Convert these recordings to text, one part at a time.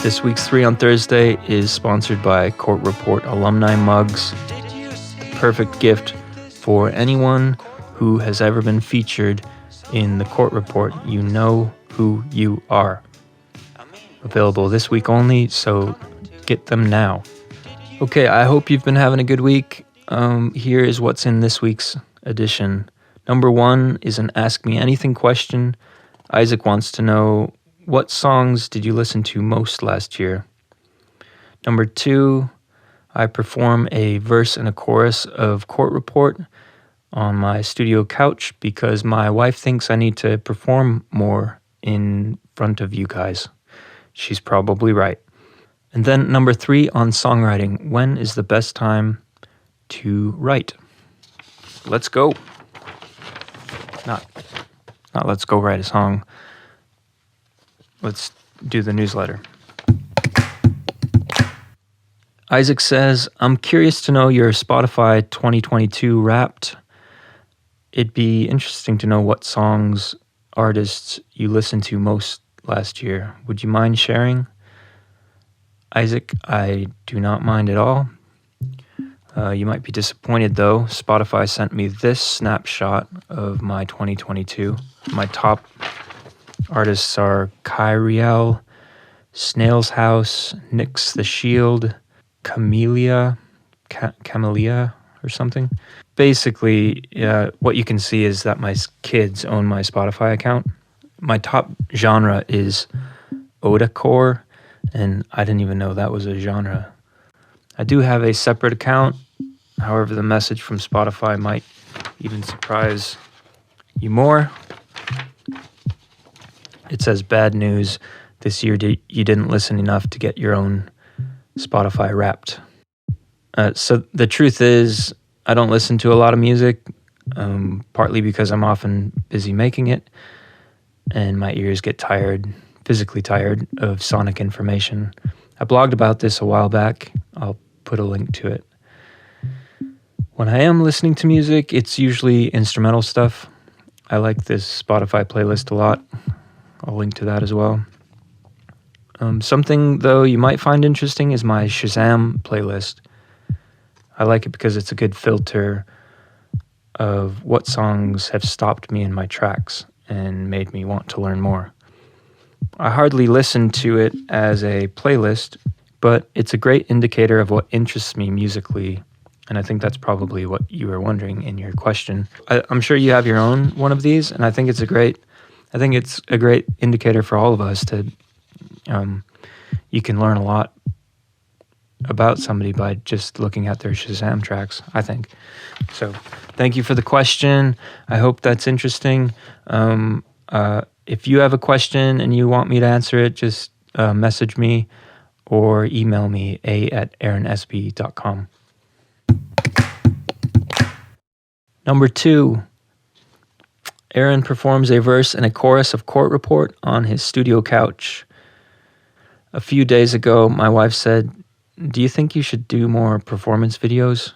This week's 3 on Thursday is sponsored by Court Report Alumni Mugs. Perfect gift for anyone who has ever been featured in the Court Report. You know who you are. Available this week only, so get them now. Okay, I hope you've been having a good week. Here is what's in this week's edition. Number 1 is an Ask Me Anything question. Isaac wants to know, what songs did you listen to most last year? Number 2, I perform a verse and a chorus of Court Report on my studio couch because my wife thinks I need to perform more in front of you guys. She's probably right. And then number 3 on songwriting. When is the best time to write? Let's go. Not let's go write a song. Let's do the newsletter. Isaac says, I'm curious to know your Spotify 2022 Wrapped. It'd be interesting to know what songs, artists you listened to most last year. Would you mind sharing? Isaac, I do not mind at all. You might be disappointed though. Spotify sent me this snapshot of my 2022. My top artists are Kyriel, Snail's House, Nyx the Shield, Camellia or something. Basically, what you can see is that my kids own my Spotify account. My top genre is Odacore, and I didn't even know that was a genre. I do have a separate account. However, the message from Spotify might even surprise you more. It says, bad news. This year you didn't listen enough to get your own Spotify Wrapped. So the truth is, I don't listen to a lot of music, partly because I'm often busy making it, and my ears get physically tired of sonic information. I blogged about this a while back. I'll put a link to it. When I am listening to music, it's usually instrumental stuff. I like this Spotify playlist a lot. I'll link to that as well. Something, though, you might find interesting is my Shazam playlist. I like it because it's a good filter of what songs have stopped me in my tracks and made me want to learn more. I hardly listen to it as a playlist, but it's a great indicator of what interests me musically, and I think that's probably what you were wondering in your question. I'm sure you have your own one of these, and I think it's a great indicator for all of us to, you can learn a lot about somebody by just looking at their Shazam tracks, I think. So thank you for the question. I hope that's interesting. If you have a question and you want me to answer it, just message me or email me, a@aaronsb.com. Number 2, Aaron performs a verse and a chorus of Court Report on his studio couch. A few days ago, my wife said, do you think you should do more performance videos?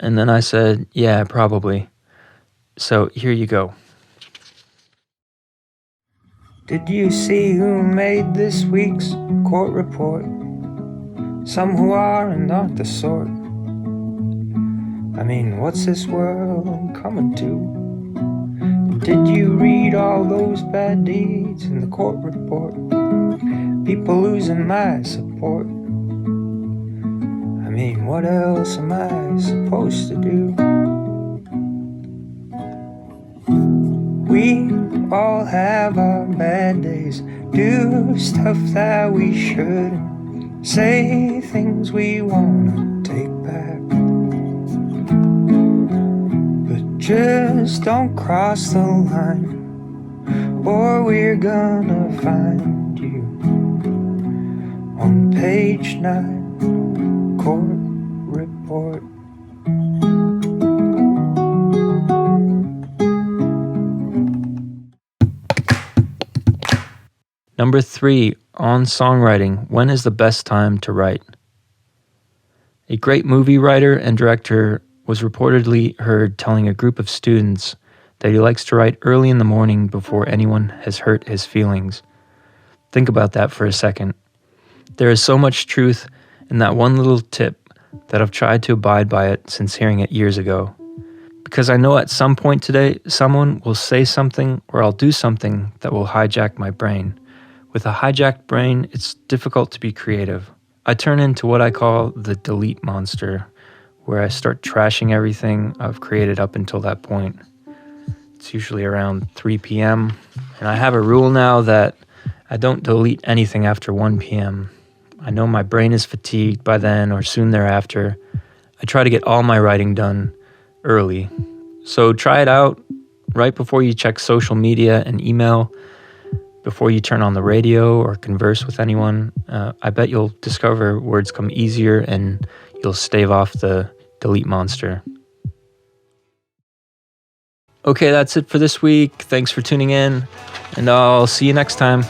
And then I said, yeah, probably. So here you go. Did you see who made this week's Court Report? Some who are and aren't the sort. I mean, what's this world coming to? Did you read all those bad deeds in the Court Report? People losing my support. I mean, what else am I supposed to do? We all have our bad days, do stuff that we shouldn't, say things we wanna take back. But just don't cross the line, or we're gonna find you on page 9, Court Report. Number 3, on songwriting. When is the best time to write? A great movie writer and director was reportedly heard telling a group of students that he likes to write early in the morning before anyone has hurt his feelings. Think about that for a second. There is so much truth in that one little tip that I've tried to abide by it since hearing it years ago. Because I know at some point today, someone will say something or I'll do something that will hijack my brain. With a hijacked brain, it's difficult to be creative. I turn into what I call the delete monster, where I start trashing everything I've created up until that point. It's usually around 3 p.m. And I have a rule now that I don't delete anything after 1 p.m. I know my brain is fatigued by then or soon thereafter. I try to get all my writing done early. So try it out right before you check social media and email, before you turn on the radio or converse with anyone. I bet you'll discover words come easier and you'll stave off the delete monster. Okay, that's it for this week. Thanks for tuning in, and I'll see you next time.